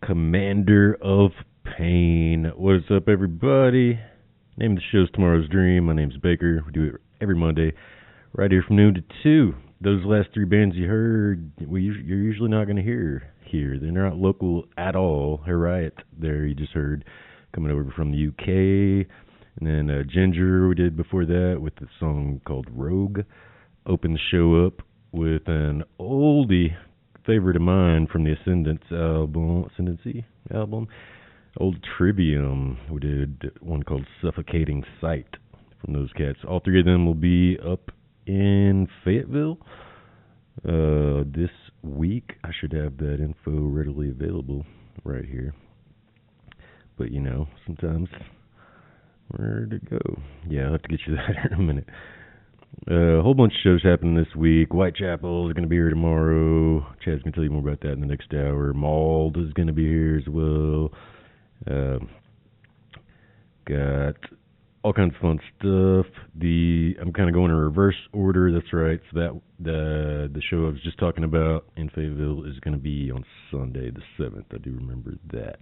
Commander of Pain. What is up, everybody? Name of the show's Tomorrow's Dream. My name's Baker. We do it every Monday, right here from noon to 2. Those last three bands you heard, you're usually not going to hear here. They're not local at all. Riot there you just heard, coming over from the UK. And then Ginger we did before that with the song called Rogue. Opened the show up with an oldie favorite of mine from the Ascendancy album, Old Trivium. We did one called Suffocating Sight from those cats. All three of them will be up in Fayetteville this week. I should have that info readily available right here. But you know, sometimes where'd it go? Yeah, I'll have to get you that in a minute. A whole bunch of shows happening this week. Whitechapel is going to be here tomorrow. Chad's going to tell you more about that in the next hour. Mauled is going to be here as well. Got all kinds of fun stuff. I'm kind of going in reverse order. That's right. So that the show I was just talking about in Fayetteville is going to be on Sunday the 7th. I do remember that.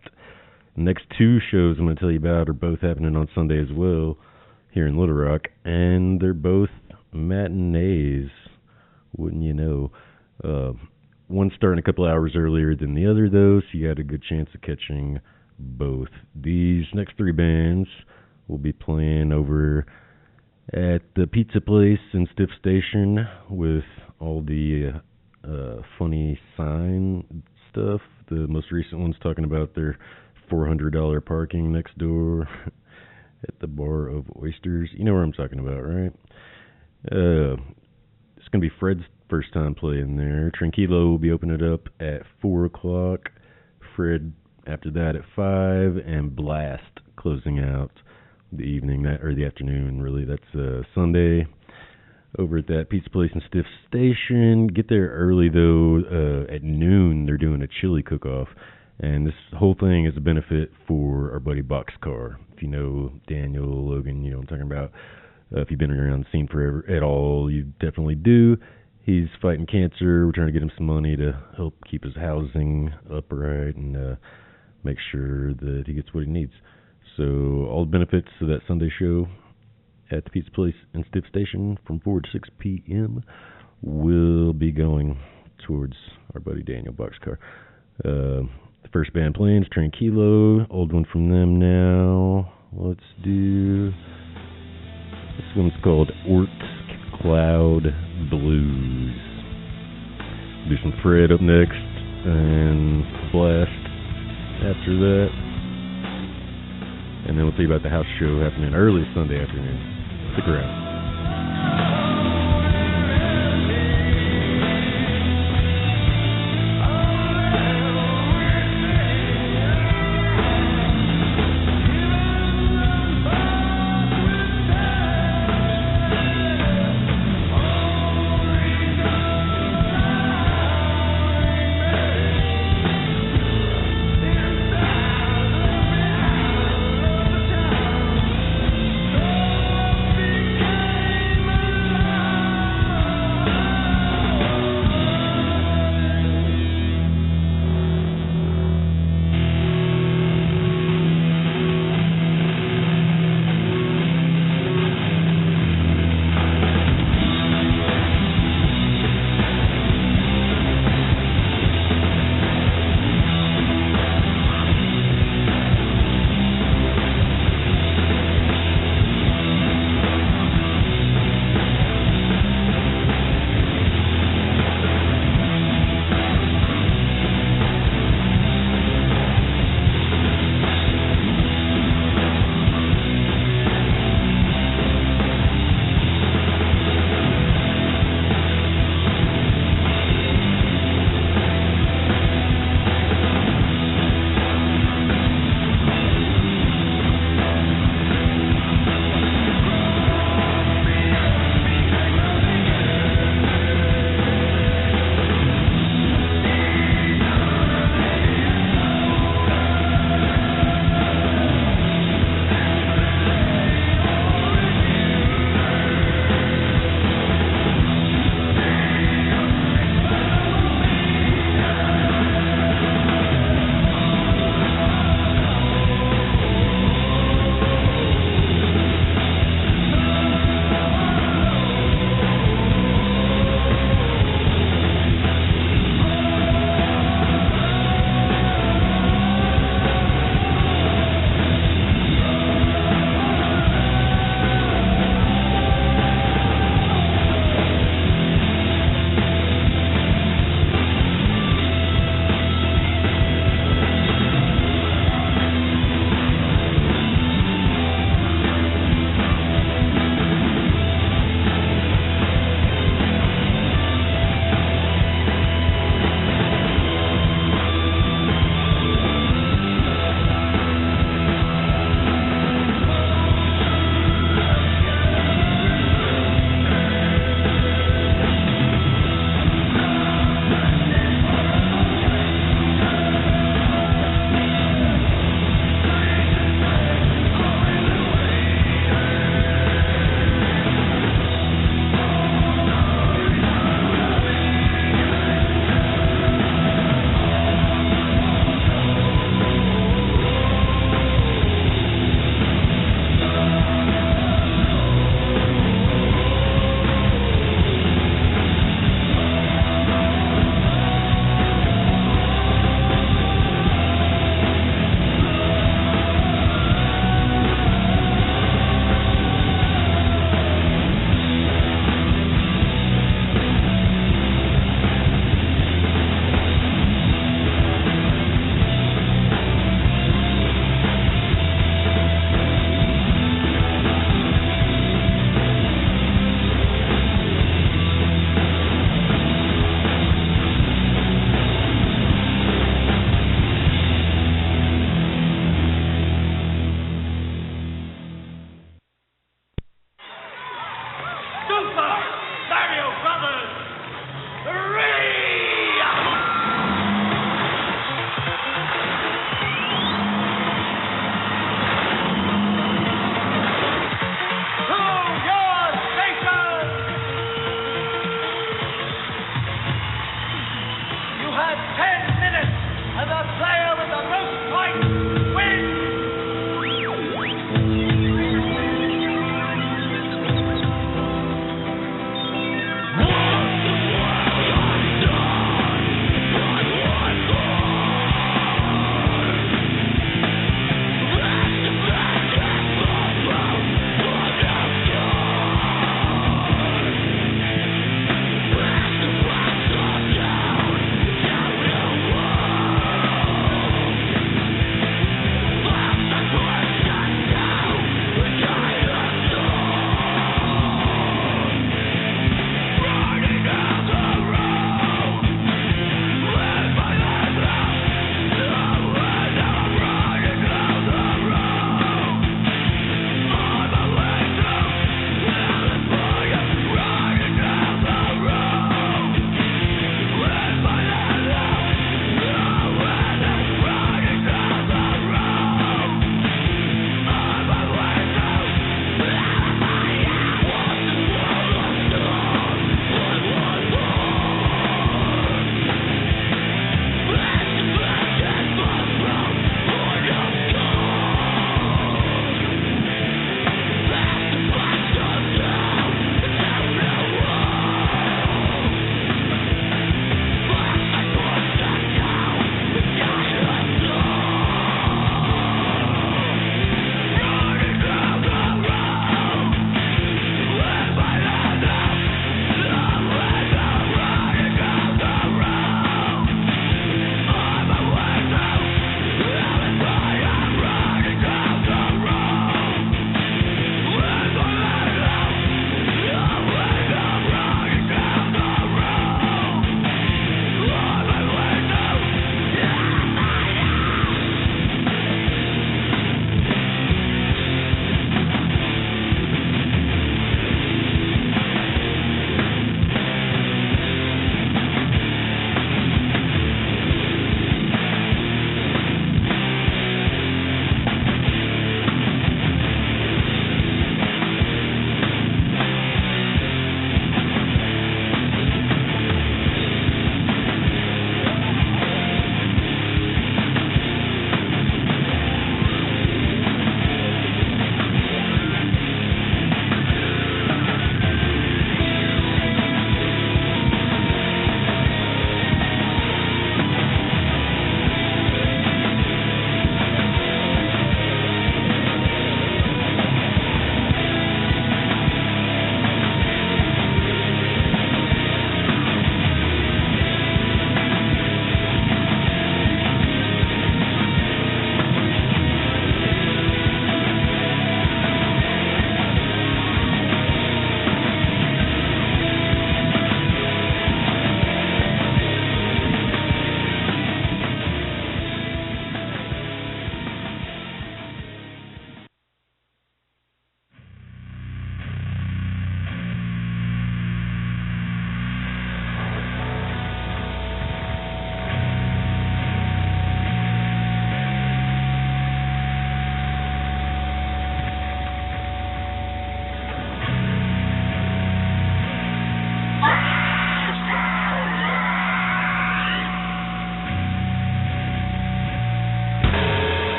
The next two shows I'm going to tell you about are both happening on Sunday as well here in Little Rock, and they're both matinees, wouldn't you know. One starting a couple hours earlier than the other, though, so you got a good chance of catching both. These next three bands will be playing over at the pizza place in Stiff Station with all the funny sign stuff. The most recent one's talking about their $400 parking next door at the Bar of Oysters. You know where I'm talking about, right? It's going to be Fred's first time playing there. Tranquilo will be opening it up at 4 o'clock. Fred after that at 5. And Blast closing out the evening, or the afternoon, really. That's Sunday over at that pizza place in Stiff Station. Get there early, though. At noon, they're doing a chili cook-off. And this whole thing is a benefit for our buddy Boxcar. If you know Daniel, Logan, you know what I'm talking about. If you've been around the scene forever at all, you definitely do. He's fighting cancer. We're trying to get him some money to help keep his housing upright and make sure that he gets what he needs. So all the benefits of that Sunday show at the pizza place in Stiff Station from 4 to 6 p.m. will be going towards our buddy Daniel Boxcar. The first band playing is Tranquilo, old one from them now. Let's do... This one's called Ort's Cloud Blues. Do some Fred up next, and Blast after that. And then we'll tell you about the house show happening early Sunday afternoon. Stick around.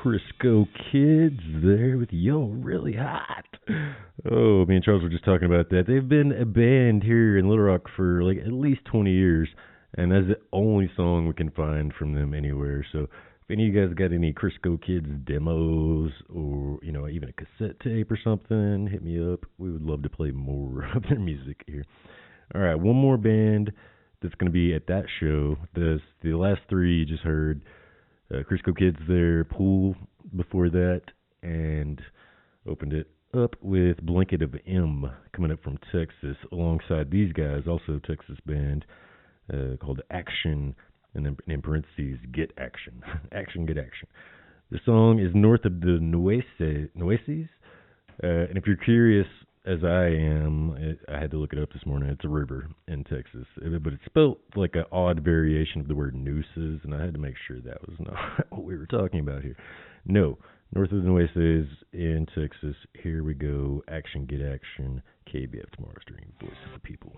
Crisco Kids there with Yo Really Hot. Oh, me and Charles were just talking about that. They've been a band here in Little Rock for like at least 20 years, and that's the only song we can find from them anywhere. So if any of you guys got any Crisco Kids demos or, even a cassette tape or something, hit me up. We would love to play more of their music here. All right, one more band that's going to be at that show. The last three you just heard. Crisco Kids there, Pool before that, and opened it up with Blanket of M coming up from Texas alongside these guys, also a Texas band called Action, and then in parentheses, Get Action. Action, Get Action. The song is North of the Nueces, and if you're curious, as I am, I had to look it up this morning. It's a river in Texas, but it's spelled like an odd variation of the word nooses, and I had to make sure that was not what we were talking about here. No, North of the Nueces in Texas. Here we go. Action, Get Action. KBF Tomorrow's Dream. Voice of the People.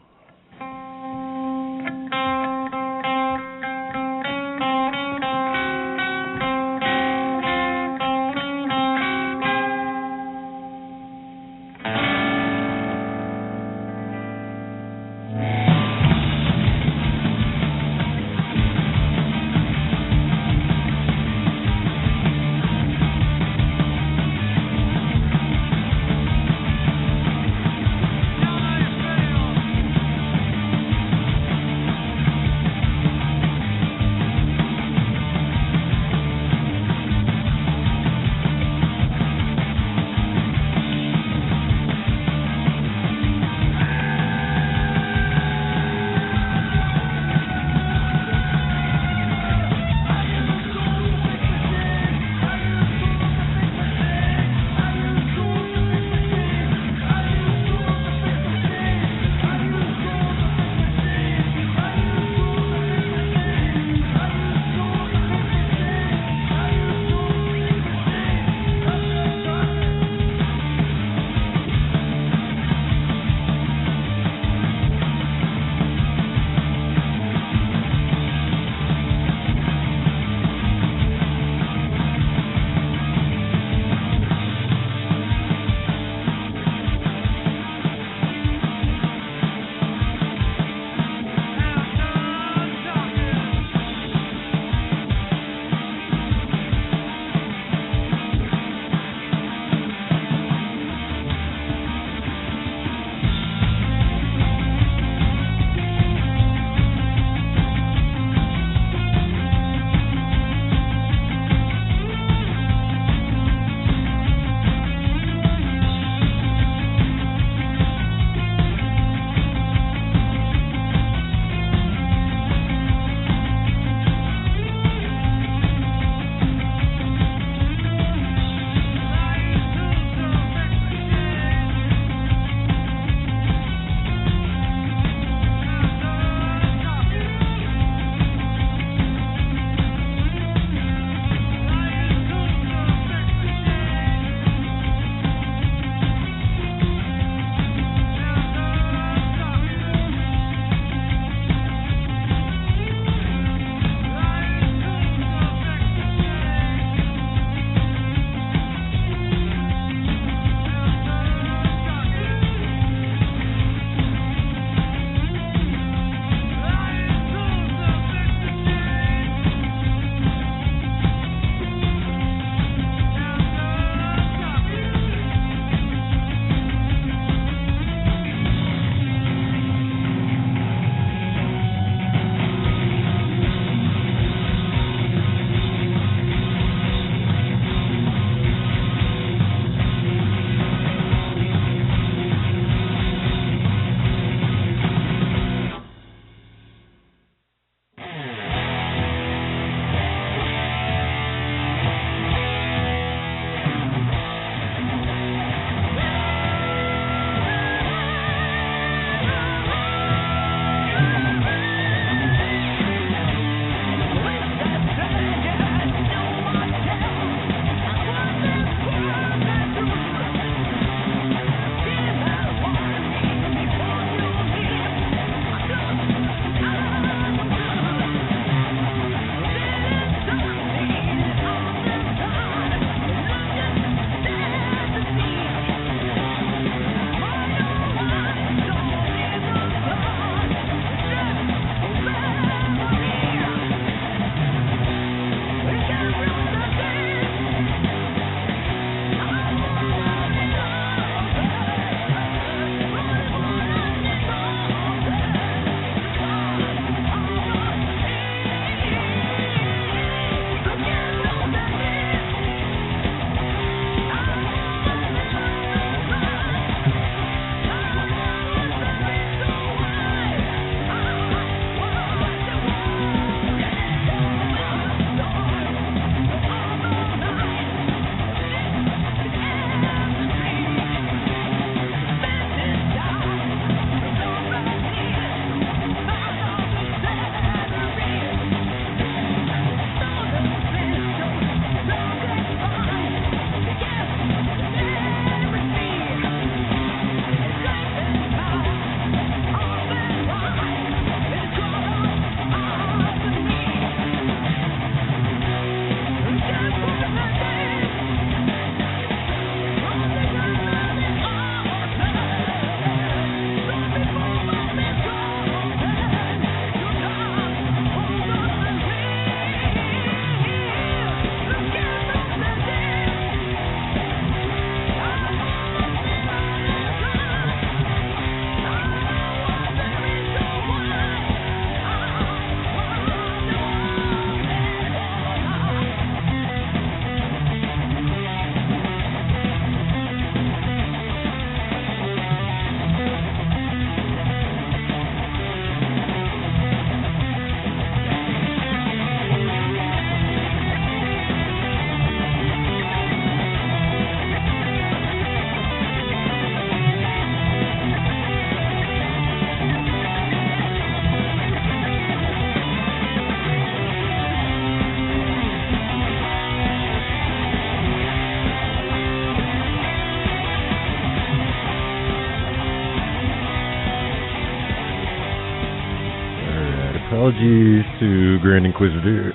Apologies to Grand Inquisitor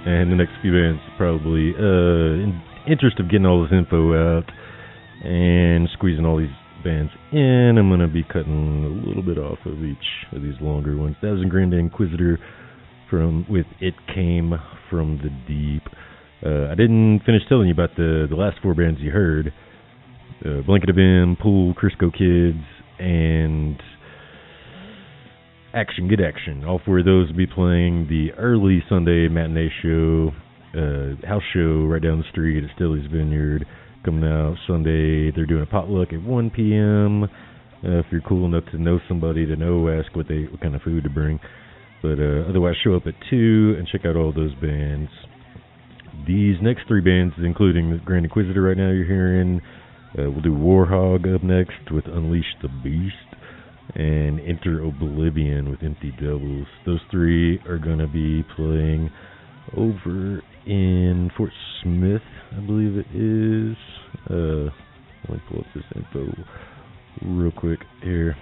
and the next few bands. Probably in interest of getting all this info out and squeezing all these bands in, I'm going to be cutting a little bit off of each of these longer ones. That was in Grand Inquisitor with It Came From the Deep. I didn't finish telling you about the last four bands you heard. Blanket of M, Pool, Crisco Kids, and Action Get Action. All four of those will be playing the early Sunday matinee show, house show right down the street at Stilly's Vineyard. Coming out Sunday, they're doing a potluck at 1 p.m. If you're cool enough to know somebody to know, ask what kind of food to bring. But otherwise, show up at 2 and check out all those bands. These next three bands, including the Grand Inquisitor right now you're hearing, we'll do Warhog up next with Unleash the Beast and Enter Oblivion with Empty Doubles. Those three are going to be playing over in Fort Smith, I believe it is. Let me pull up this info real quick here.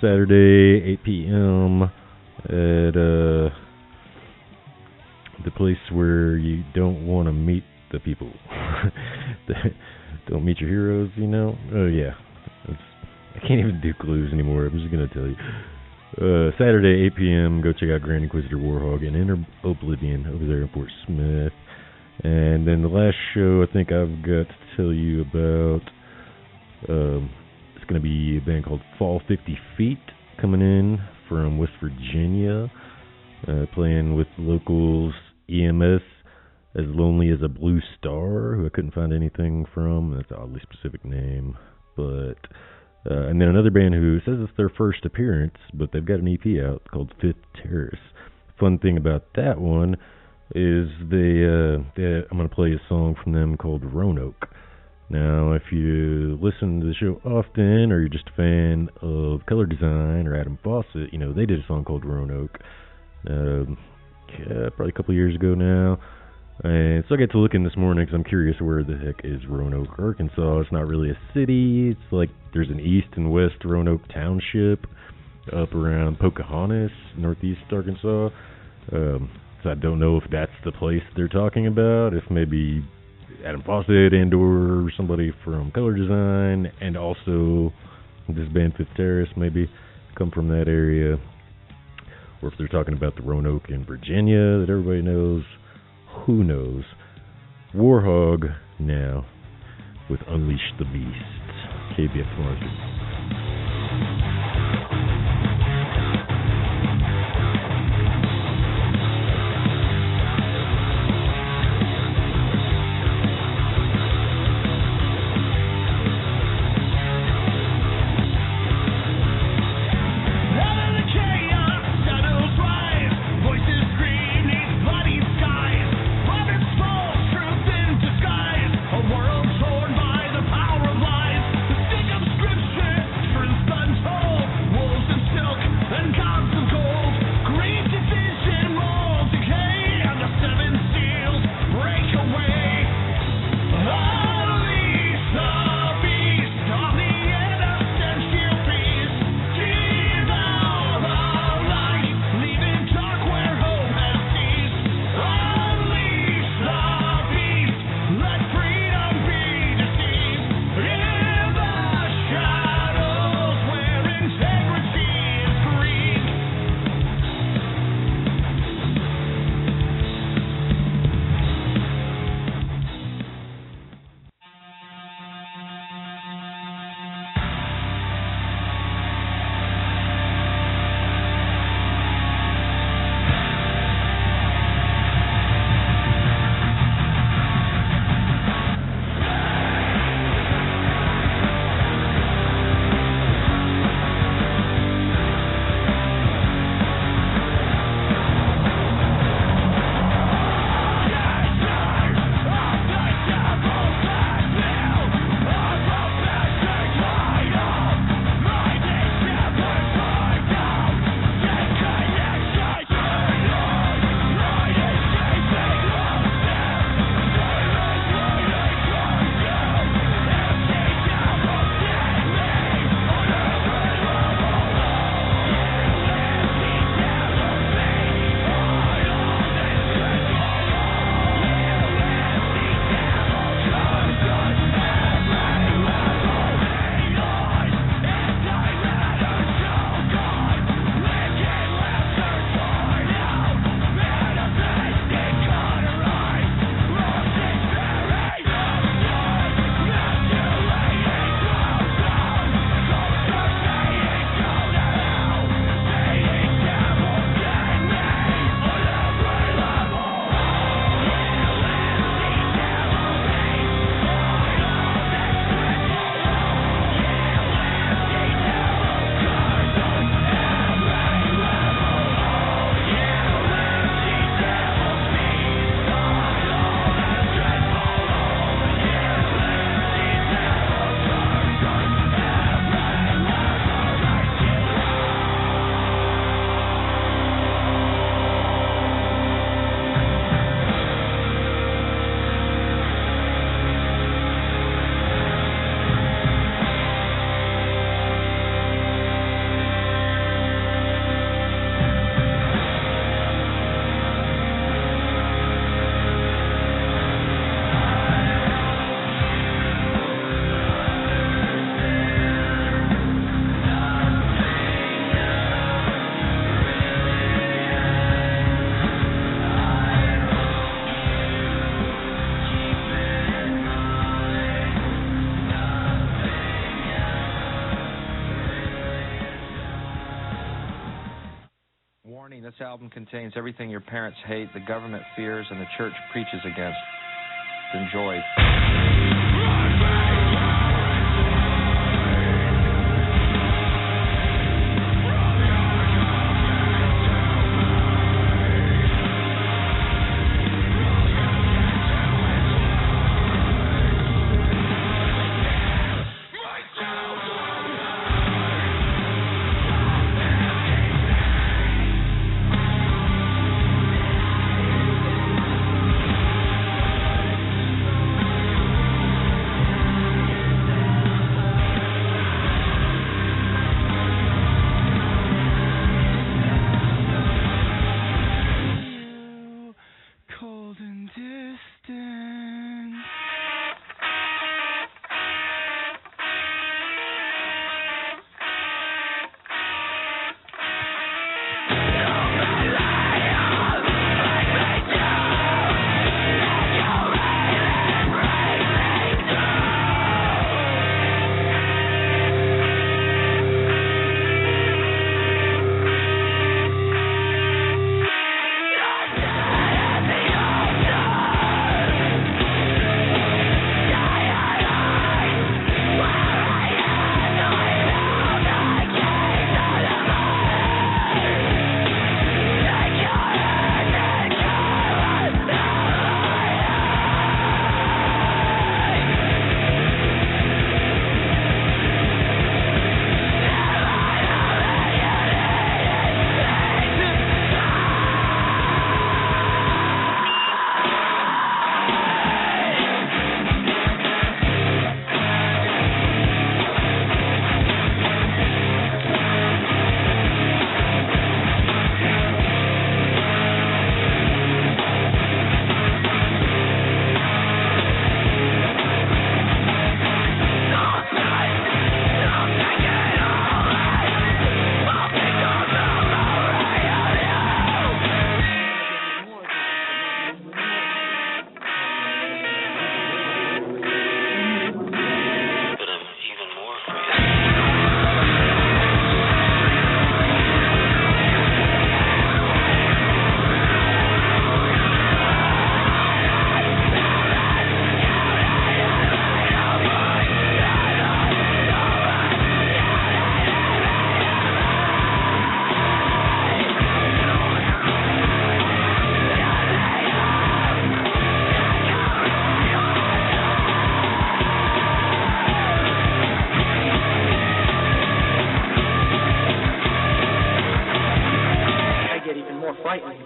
Saturday, 8 p.m. at the place where you don't want to meet the people. Don't meet your heroes, you know? Oh, yeah. I can't even do clues anymore. I'm just going to tell you. Saturday, 8 p.m., go check out Grand Inquisitor Warhog and Enter Oblivion over there in Fort Smith. And then the last show I think I've got to tell you about, it's going to be a band called Fall 50 Feet coming in from West Virginia, playing with locals EMS, As Lonely as a Blue Star, who I couldn't find anything from. That's an oddly specific name. But and then another band who says it's their first appearance, but they've got an EP out called Fifth Terrace. Fun thing about that one is I'm going to play a song from them called Roanoke. Now, if you listen to the show often, or you're just a fan of Color Design or Adam Fawcett, you know, they did a song called Roanoke probably a couple of years ago now. And so I got to looking this morning because I'm curious where the heck is Roanoke, Arkansas. It's not really a city. It's like there's an east and west Roanoke Township up around Pocahontas, northeast Arkansas. So I don't know if that's the place they're talking about, if maybe Adam Fawcett and or somebody from Color Design and also this band Fifth Terrace maybe come from that area, or if they're talking about the Roanoke in Virginia that everybody knows. Who knows? Warhog now with Unleash the Beast. KBF Market. A world torn by the power of lies. The stick of scripture. Warning, this album contains everything your parents hate, the government fears, and the church preaches against. Enjoy.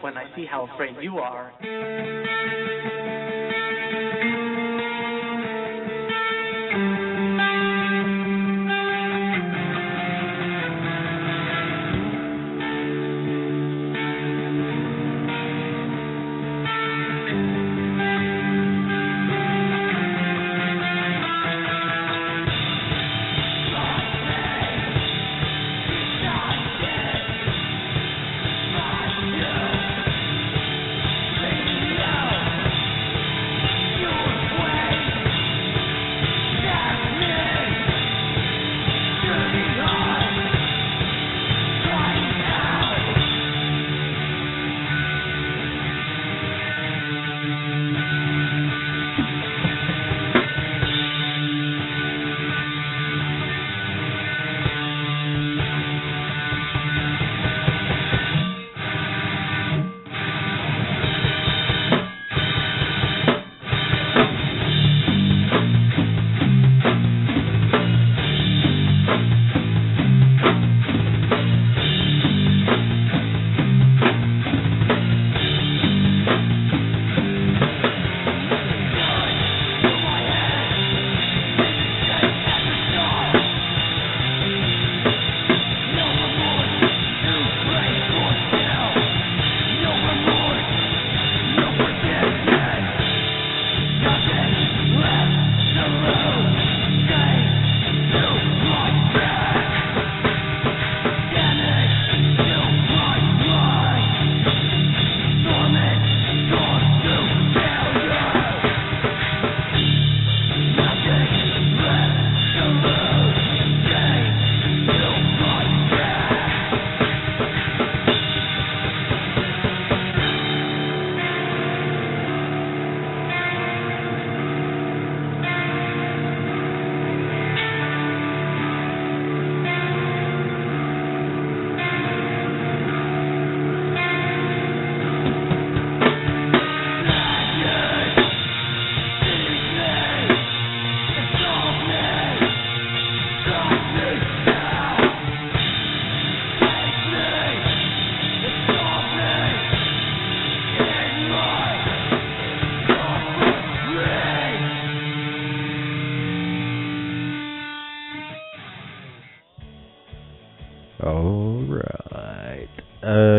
When I see how afraid you are.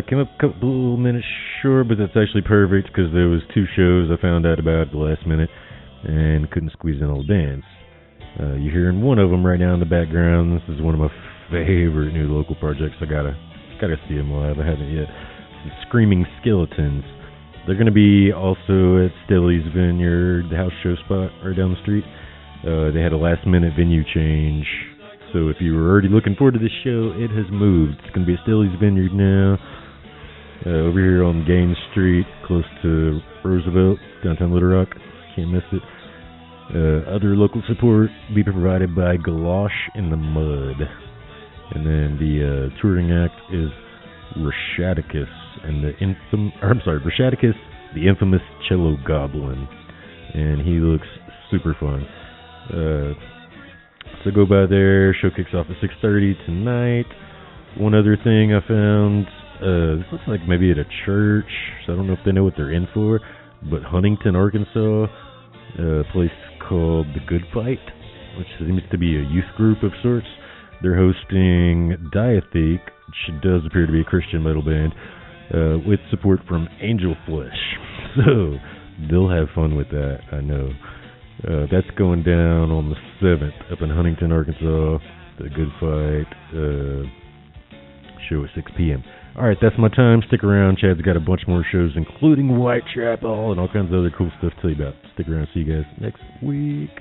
Came up a couple minutes short, but that's actually perfect because there was 2 shows I found out about at the last minute and couldn't squeeze in all the bands. You're hearing one of them right now in the background. This is one of my favorite new local projects. I gotta see them live. I haven't yet. The Screaming Skeletons. They're gonna be also at Stelly's Vineyard, the house show spot right down the street. They had a last minute venue change. So if you were already looking forward to this show, it has moved. It's going to be at Stelly's Vineyard now, over here on Gaines Street, close to Roosevelt, downtown Little Rock. Can't miss it. Other local support will be provided by Galosh in the Mud. And then the touring act is Rashaticus, and Rashaticus, the infamous cello goblin. And he looks super fun. So go by there. Show kicks off at 6:30 tonight. One other thing I found, this looks like maybe at a church, so I don't know if they know what they're in for, but Huntington, Arkansas, a place called The Good Fight, which seems to be a youth group of sorts. They're hosting Diatheke, which does appear to be a Christian metal band, with support from Angel Flesh. So they'll have fun with that, I know. That's going down on the 7th up in Huntington, Arkansas. The Good Fight show at 6 p.m. All right, that's my time. Stick around. Chad's got a bunch more shows, including Whitechapel and all kinds of other cool stuff to tell you about. Stick around. See you guys next week.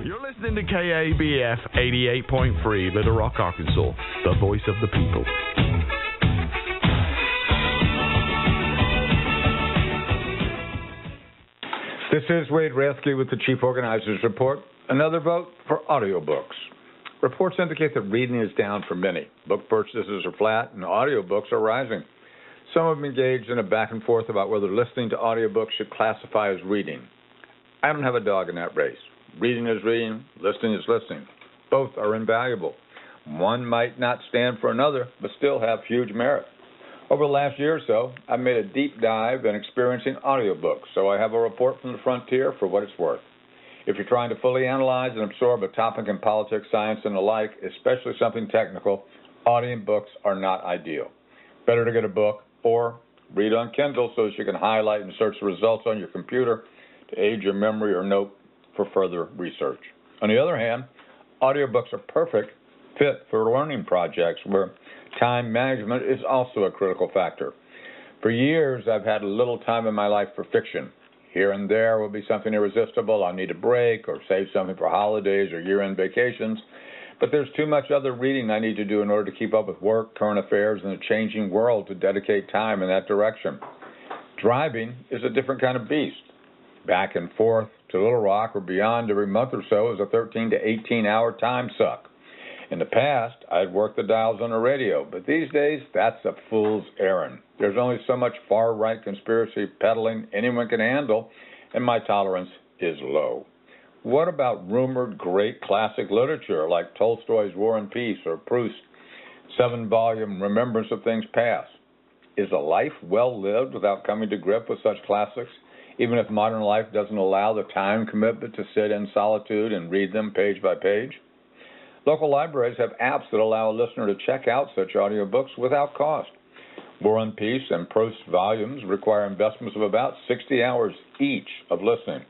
You're listening to KABF 88.3, Little Rock, Arkansas, the voice of the people. This is Wade Rathke with the Chief Organizer's Report. Another vote for audiobooks. Reports indicate that reading is down for many. Book purchases are flat and audiobooks are rising. Some have engaged in a back and forth about whether listening to audiobooks should classify as reading. I don't have a dog in that race. Reading is reading, listening is listening. Both are invaluable. One might not stand for another, but still have huge merit. Over the last year or so, I've made a deep dive in experiencing audiobooks, so I have a report from the frontier for what it's worth. If you're trying to fully analyze and absorb a topic in politics, science, and the like, especially something technical, audiobooks are not ideal. Better to get a book or read on Kindle so that you can highlight and search the results on your computer to aid your memory or note for further research. On the other hand, audiobooks are perfect fit for learning projects where time management is also a critical factor. For years, I've had a little time in my life for fiction. Here and there will be something irresistible. I'll need a break or save something for holidays or year-end vacations. But there's too much other reading I need to do in order to keep up with work, current affairs, and a changing world to dedicate time in that direction. Driving is a different kind of beast. Back and forth to Little Rock or beyond every month or so is a 13 to 18-hour time suck. In the past, I'd worked the dials on the radio, but these days, that's a fool's errand. There's only so much far-right conspiracy peddling anyone can handle, and my tolerance is low. What about rumored great classic literature like Tolstoy's War and Peace or Proust's 7-volume Remembrance of Things Past? Is a life well lived without coming to grip with such classics, even if modern life doesn't allow the time commitment to sit in solitude and read them page by page? Local libraries have apps that allow a listener to check out such audiobooks without cost. War and Peace and Proust volumes require investments of about 60 hours each of listening.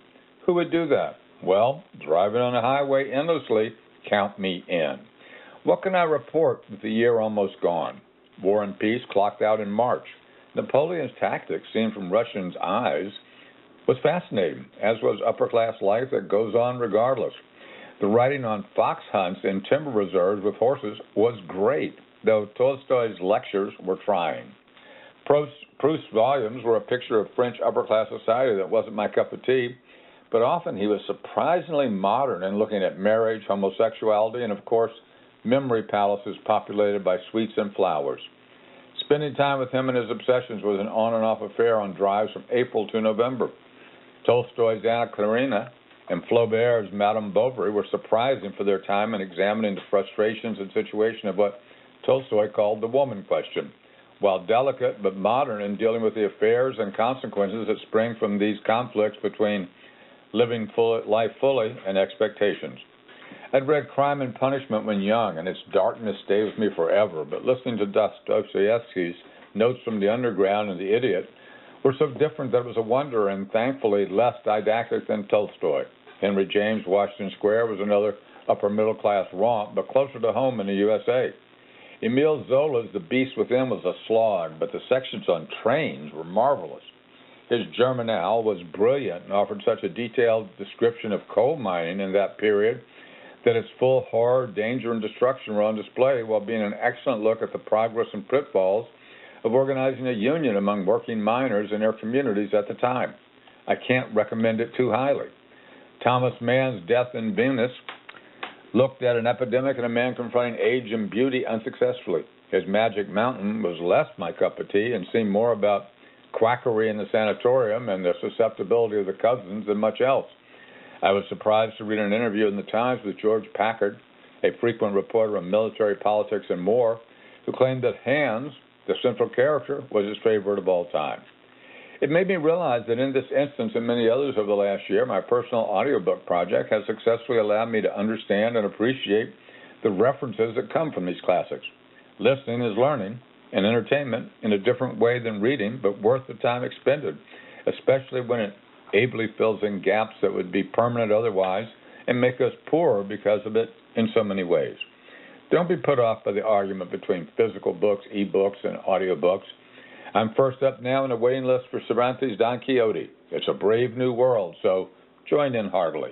Who would do that? Well, driving on a highway endlessly, count me in. What can I report with the year almost gone? War and Peace clocked out in March. Napoleon's tactics, seen from Russians' eyes, was fascinating, as was upper-class life that goes on regardless. The writing on fox hunts in timber reserves with horses was great, though Tolstoy's lectures were trying. Proust's volumes were a picture of French upper-class society that wasn't my cup of tea, but often he was surprisingly modern in looking at marriage, homosexuality, and, of course, memory palaces populated by sweets and flowers. Spending time with him and his obsessions was an on-and-off affair on drives from April to November. Tolstoy's Anna Karenina and Flaubert's Madame Bovary were surprising for their time in examining the frustrations and situation of what Tolstoy called the woman question, while delicate but modern in dealing with the affairs and consequences that spring from these conflicts between living life fully and expectations. I'd read Crime and Punishment when young, and its darkness stayed with me forever, but listening to Dostoevsky's Notes from the Underground, and The Idiot were so different that it was a wonder, and thankfully less didactic than Tolstoy. Henry James' Washington Square was another upper-middle-class romp, but closer to home in the USA. Emile Zola's The Beast Within was a slog, but the sections on trains were marvelous. His Germinal was brilliant and offered such a detailed description of coal mining in that period that its full horror, danger, and destruction were on display, while being an excellent look at the progress and pitfalls of organizing a union among working miners in their communities at the time. I can't recommend it too highly. Thomas Mann's Death in Venus looked at an epidemic and a man confronting age and beauty unsuccessfully. His Magic Mountain was less my cup of tea and seemed more about quackery in the sanatorium and the susceptibility of the cousins than much else. I was surprised to read an interview in the Times with George Packard, a frequent reporter on military politics and more, who claimed that Hans, the central character, was his favorite of all time. It made me realize that in this instance and many others over the last year, my personal audiobook project has successfully allowed me to understand and appreciate the references that come from these classics. Listening is learning and entertainment in a different way than reading, but worth the time expended, especially when it ably fills in gaps that would be permanent otherwise and make us poorer because of it in so many ways. Don't be put off by the argument between physical books, e-books, and audiobooks. I'm first up now in the waiting list for Cervantes' Don Quixote. It's a brave new world, so join in heartily.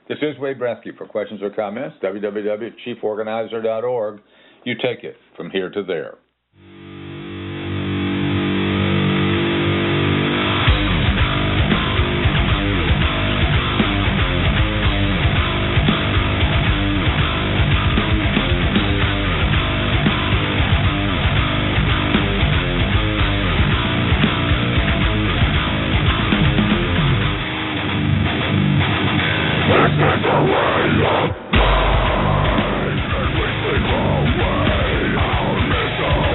This is Wade Bresky. For questions or comments, www.chieforganizer.org. You take it from here to there. Away, and we sleep away our mission.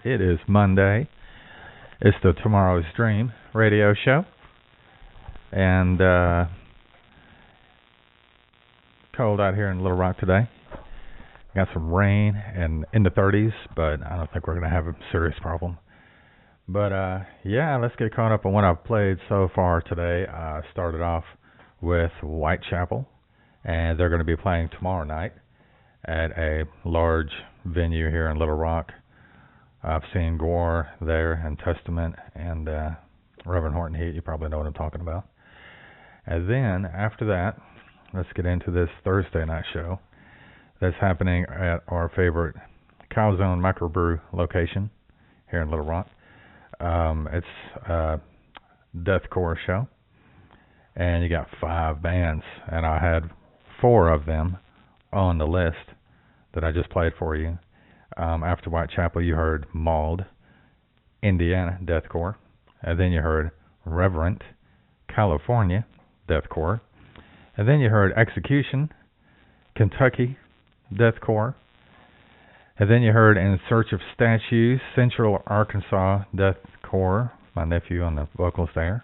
that. It is Monday. It's the Tomorrow's Dream radio show. And cold out here in Little Rock today. Got some rain and in the 30s, but I don't think we're going to have a serious problem. But yeah, let's get caught up on what I've played so far today. I started off with Whitechapel, and they're going to be playing tomorrow night at a large venue here in Little Rock. I've seen Gore there and Testament and Reverend Horton Heat. You probably know what I'm talking about. And then after that, let's get into this Thursday night show that's happening at our favorite Calzone Microbrew location here in Little Rock. It's a deathcore show, and you got 5 bands, and I had 4 of them on the list that I just played for you. After Whitechapel, you heard Mauled, Indiana deathcore, and then you heard Reverent, California deathcore, and then you heard Execution, Kentucky deathcore, and then you heard In Search of Statues, Central Arkansas deathcore, my nephew on the vocals there.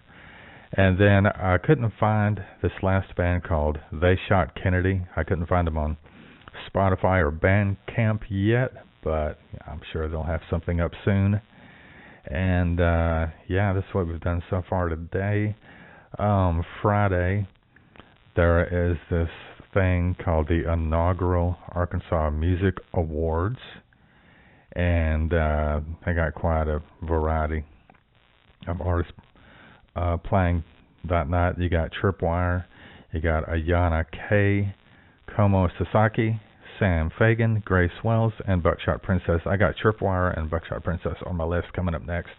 And then I couldn't find this last band called They Shot Kennedy. I couldn't find them on Spotify or Bandcamp yet, but I'm sure they'll have something up soon. And yeah, this is what we've done so far today. Friday, there is this thing called the inaugural Arkansas Music Awards, and they got quite a variety of artists playing that night. You got Tripwire, you got Ayana K, Como Sasaki, Sam Fagan, Grace Wells, and Buckshot Princess. I got Tripwire and Buckshot Princess on my list coming up next.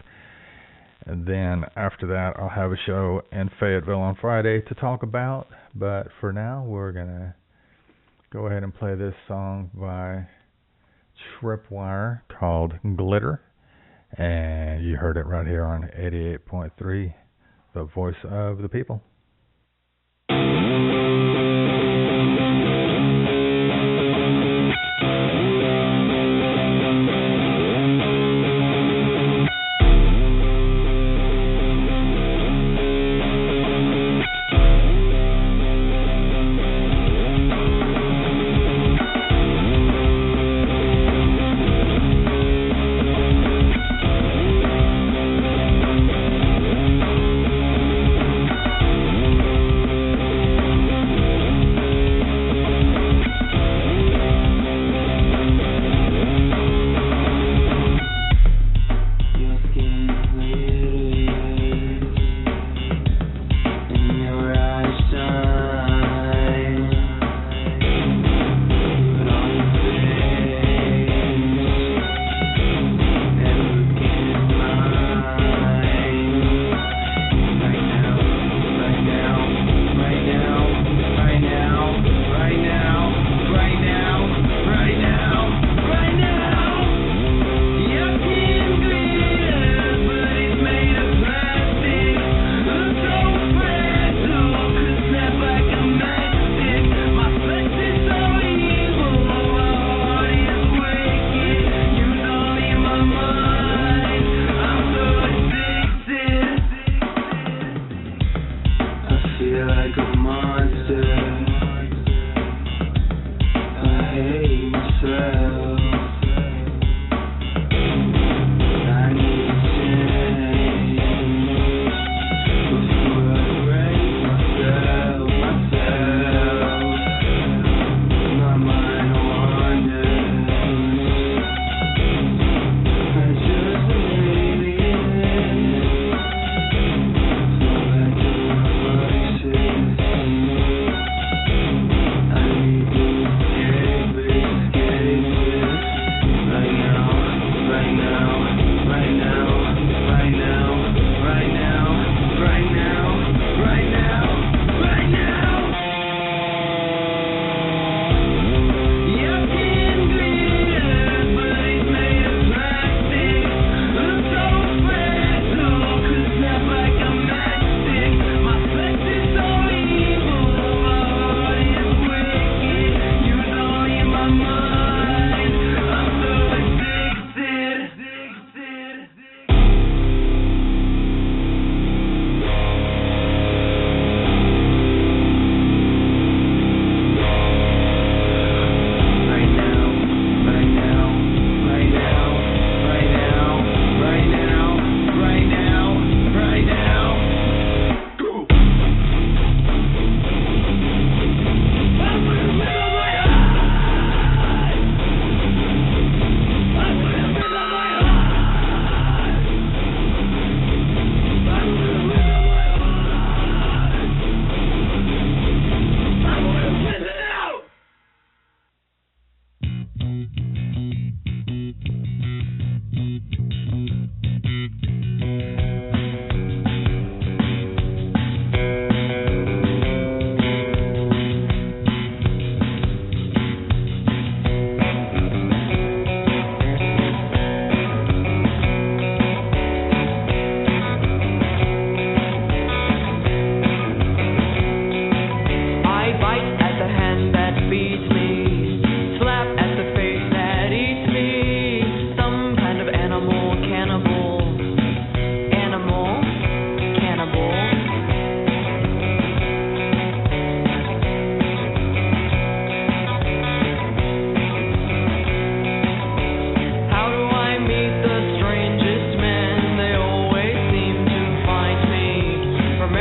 And then after that, I'll have a show in Fayetteville on Friday to talk about. But for now, we're going to go ahead and play this song by Tripwire called Glitter. And you heard it right here on 88.3, the voice of the people.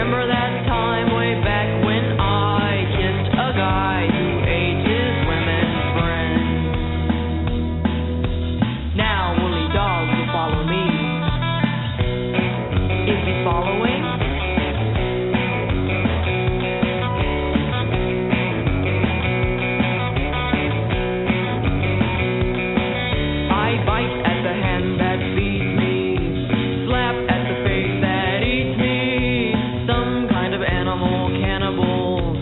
remember that time way back when I kissed a guy who ate his women's friend. Now woolly dogs will follow me. Is he following? I bite at the hand that feeds me, slap at the face that eats me. Some kind of animal cannibal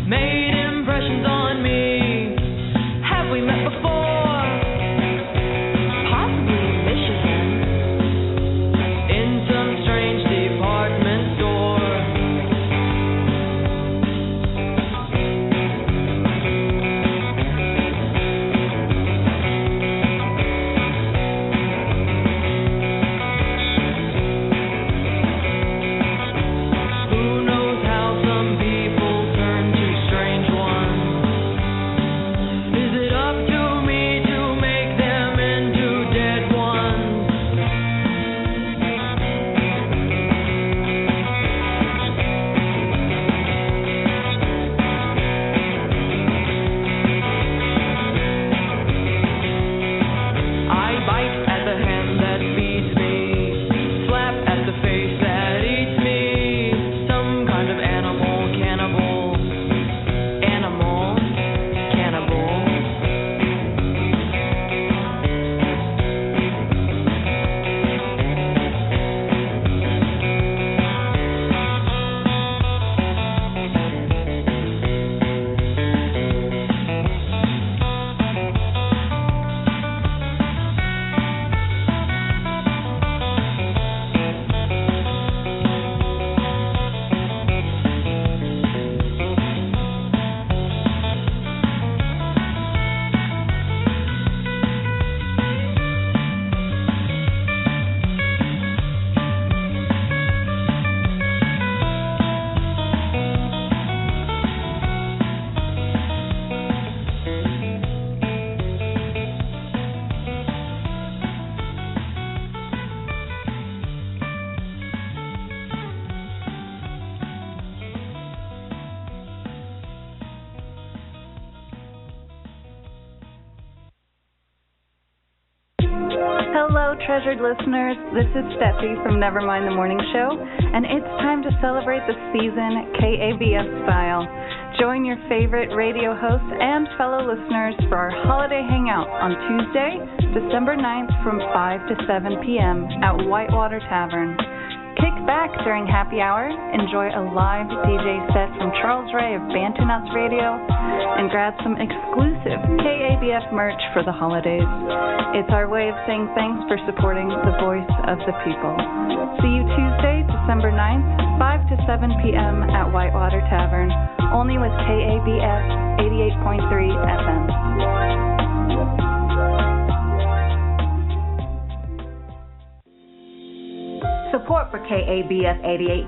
made impressions on me. Have we met before? Possibly in Michigan, in some strange department store. Who knows how some people turn to strange ones? Is it up to me to make them into dead ones? I bite at the hand that feeds me, slap at the face that eats me. Some kind of animal cannibal. Animal cannibal. Hello, treasured listeners. This is Steffi from Nevermind the Morning Show, and it's time to celebrate the season KABF style. Join your favorite radio hosts and fellow listeners for our holiday hangout on Tuesday, December 9th from 5 to 7 p.m. at Whitewater Tavern. Kick back during happy hour, enjoy a live DJ set from Charles Ray of Bantu Nuts Radio, and grab some exclusive KABF merch for the holidays. It's our way of saying thanks for supporting the voice of the people. See you Tuesday, December 9th, 5 to 7 p.m. at Whitewater Tavern, only with KABF 88.3 FM. Support for KABF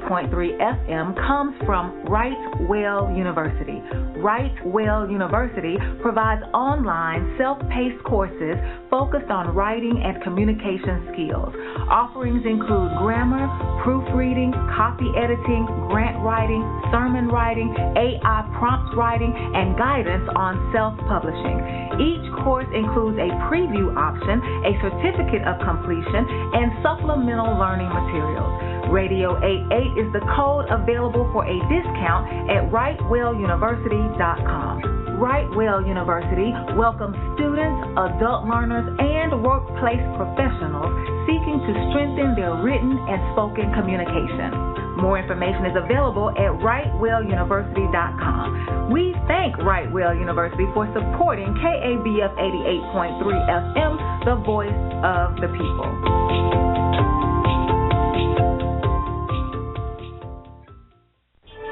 88.3 FM comes from Wright Well University. Wright Well University provides online, self-paced courses focused on writing and communication skills. Offerings include grammar, proofreading, copy editing, grant writing, sermon writing, AI prompt writing, and guidance on self-publishing. Each course includes a preview option, a certificate of completion, and supplemental learning materials. Radio 88 is the code available for a discount at WrightWellUniversity.com. Wright Well University welcomes students, adult learners, and workplace professionals seeking to strengthen their written and spoken communication. More information is available at WrightWellUniversity.com. We thank Wright Well University for supporting KABF 88.3 FM, the voice of the people.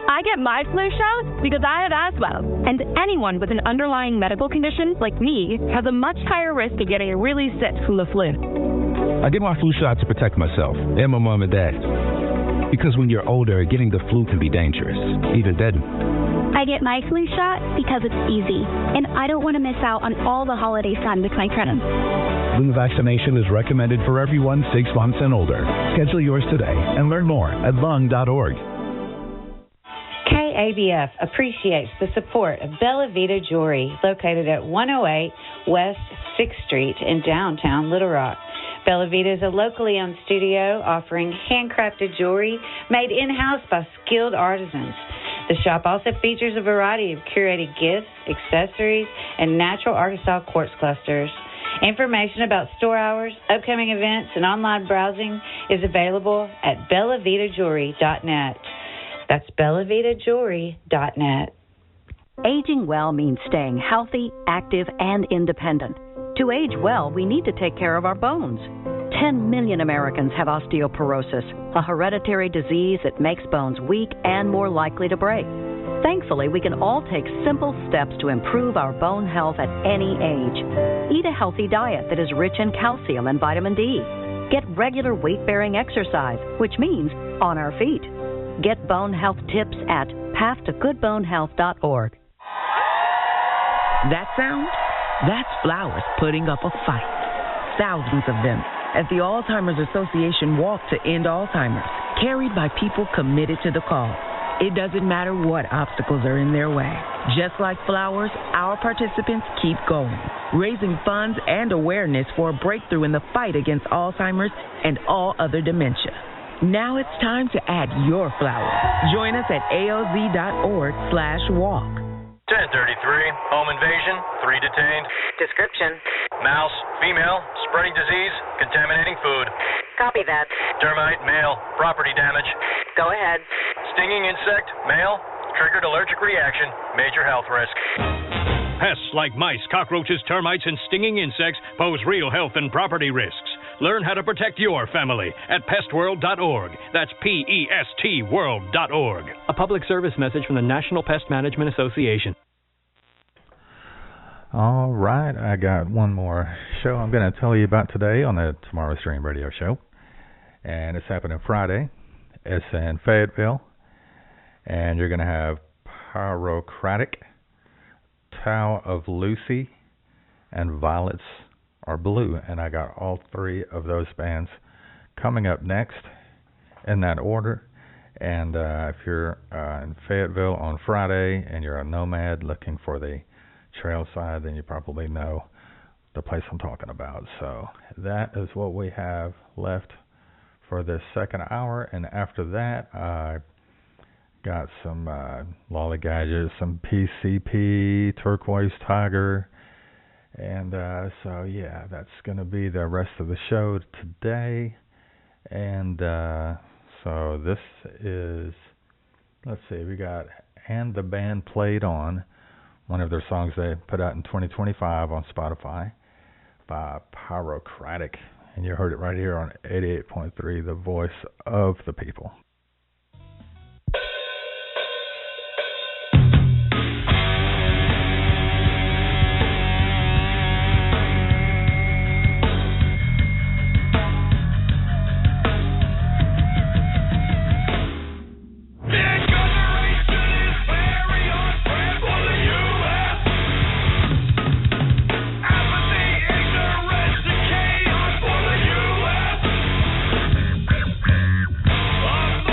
I get my flu shot because I have asthma, and anyone with an underlying medical condition like me has a much higher risk of getting really sick from the flu. I get my flu shot to protect myself and my mom and dad. Because when you're older, getting the flu can be dangerous, even deadly. I get my flu shot because it's easy, and I don't want to miss out on all the holiday fun with my friends. Flu vaccination is recommended for everyone 6 months and older. Schedule yours today and learn more at lung.org. KABF appreciates the support of Bella Vita Jewelry, located at 108 West 6th Street in downtown Little Rock. Bella Vita is a locally owned studio offering handcrafted jewelry made in-house by skilled artisans. The shop also features a variety of curated gifts, accessories, and natural Arkansas quartz clusters. Information about store hours, upcoming events, and online browsing is available at bellavitajewelry.net. That's bellavitajewelry.net. Aging well means staying healthy, active, and independent. To age well, we need to take care of our bones. 10 million Americans have osteoporosis, a hereditary disease that makes bones weak and more likely to break. Thankfully, we can all take simple steps to improve our bone health at any age. Eat a healthy diet that is rich in calcium and vitamin D. Get regular weight-bearing exercise, which means on our feet. Get bone health tips at pathtogoodbonehealth.org. That sound? That's flowers putting up a fight. Thousands of them as the Alzheimer's Association walk to end Alzheimer's, carried by people committed to the cause. It doesn't matter what obstacles are in their way. Just like flowers, our participants keep going, raising funds and awareness for a breakthrough in the fight against Alzheimer's and all other dementia. Now it's time to add your flower. Join us at aoz.org/walk. 1033, home invasion, 3 detained. Description: Mouse, female, spreading disease, contaminating food. Copy that. Termite, male, property damage. Go ahead. Stinging insect, male, triggered allergic reaction, major health risk. Pests like mice, cockroaches, termites, and stinging insects pose real health and property risks. Learn how to protect your family at pestworld.org. That's PEST world.org. A public service message from the National Pest Management Association. All right, I got one more show I'm going to tell you about today on the Tomorrow's Dream radio show. And it's happening Friday. It's in Fayetteville. And you're going to have Pyrocratic, Tao of Lucy, and Violets Are Blue. And I got all three of those bands coming up next in that order. And if you're in Fayetteville on Friday and you're a nomad looking for the trail side, then you probably know the place I'm talking about. So that is what we have left for this second hour. And after that, I got some lollygaggers, some PCP, Turquoise Tiger. And so, yeah, that's going to be the rest of the show today. And so this is, let's see, we got And the Band Played On, one of their songs they put out in 2025 on Spotify by Pyrocratic. And you heard it right here on 88.3, the voice of the people. Of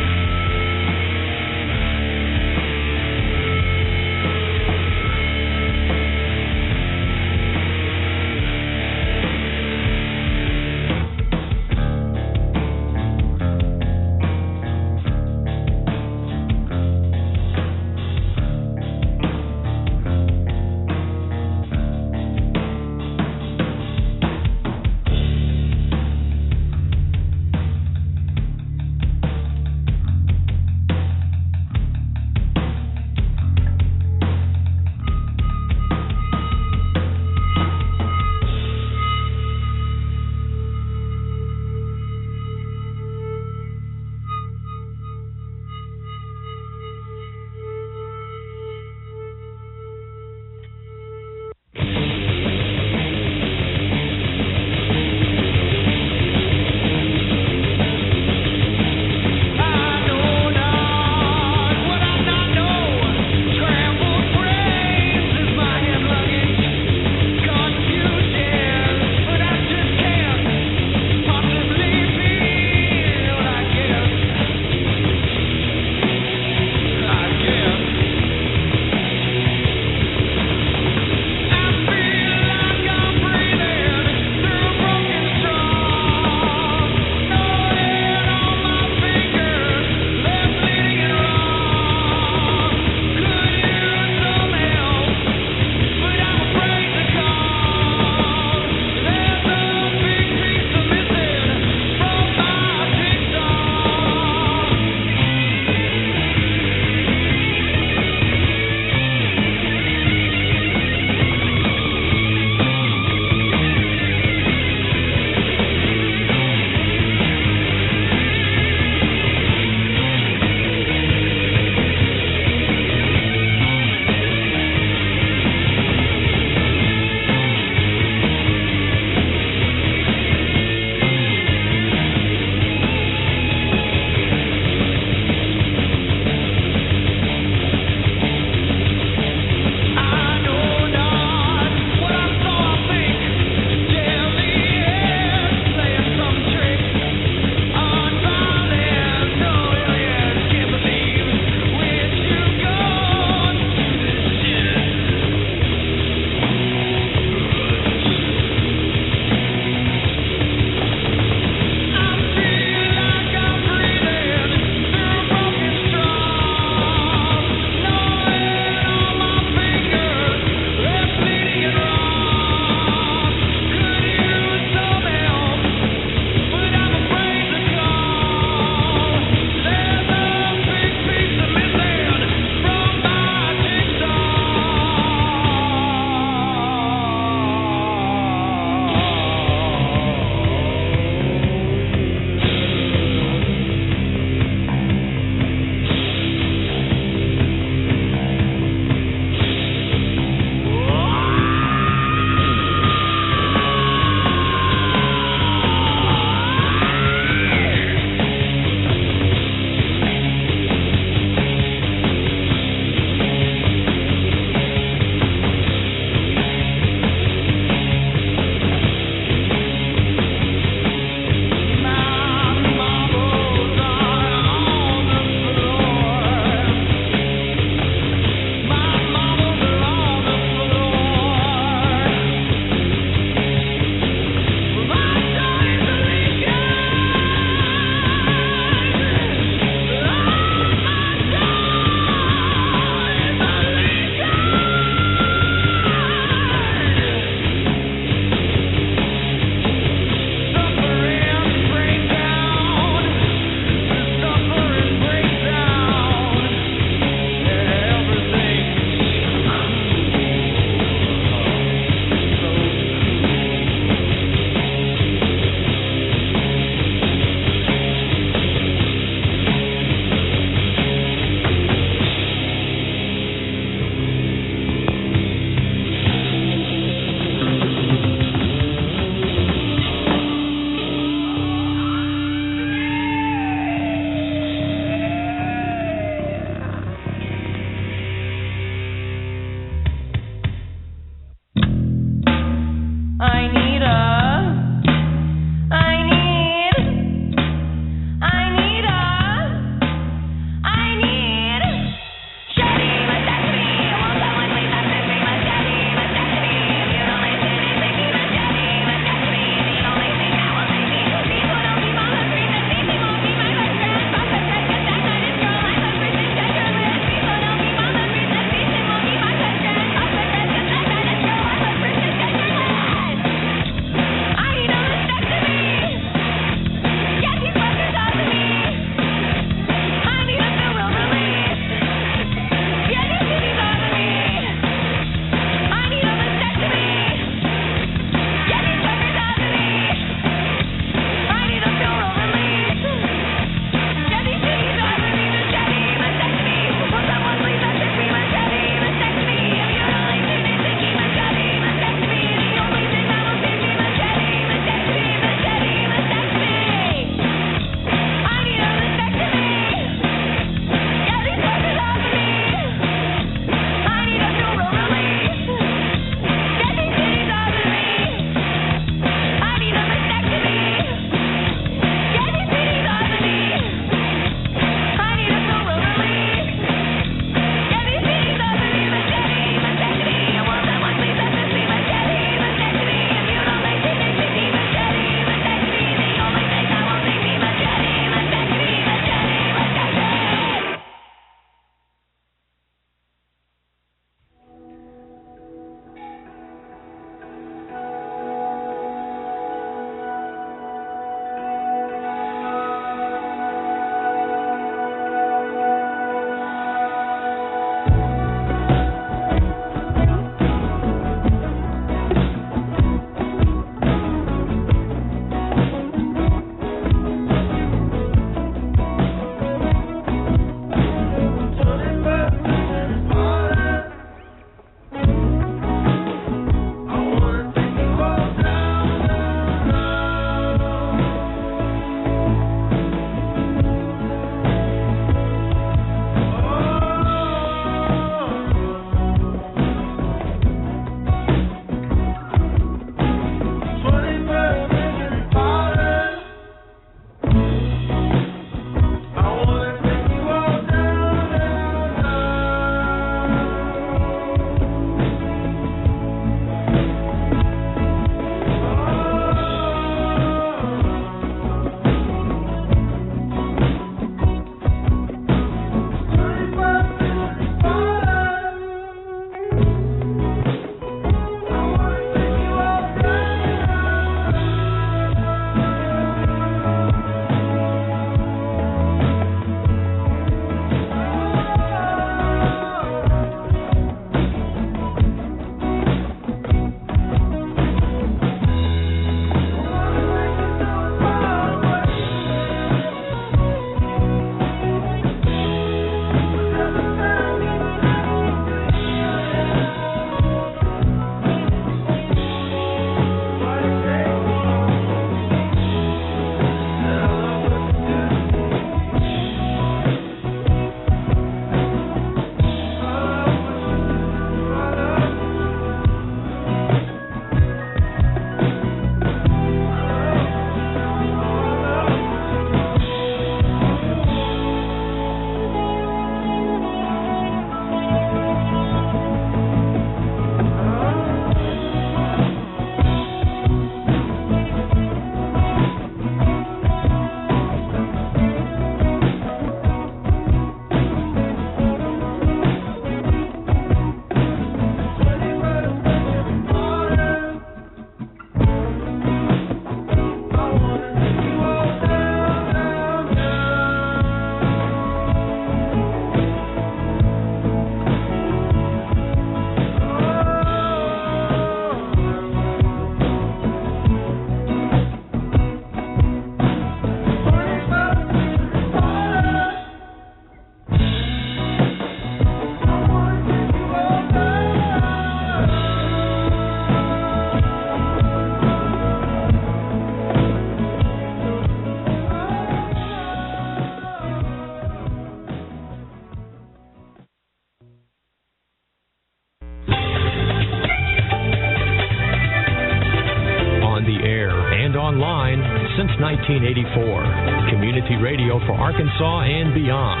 1984. Community radio for Arkansas and beyond.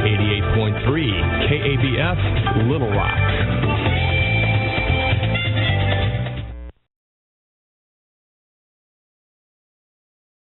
88.3 KABF, Little Rock.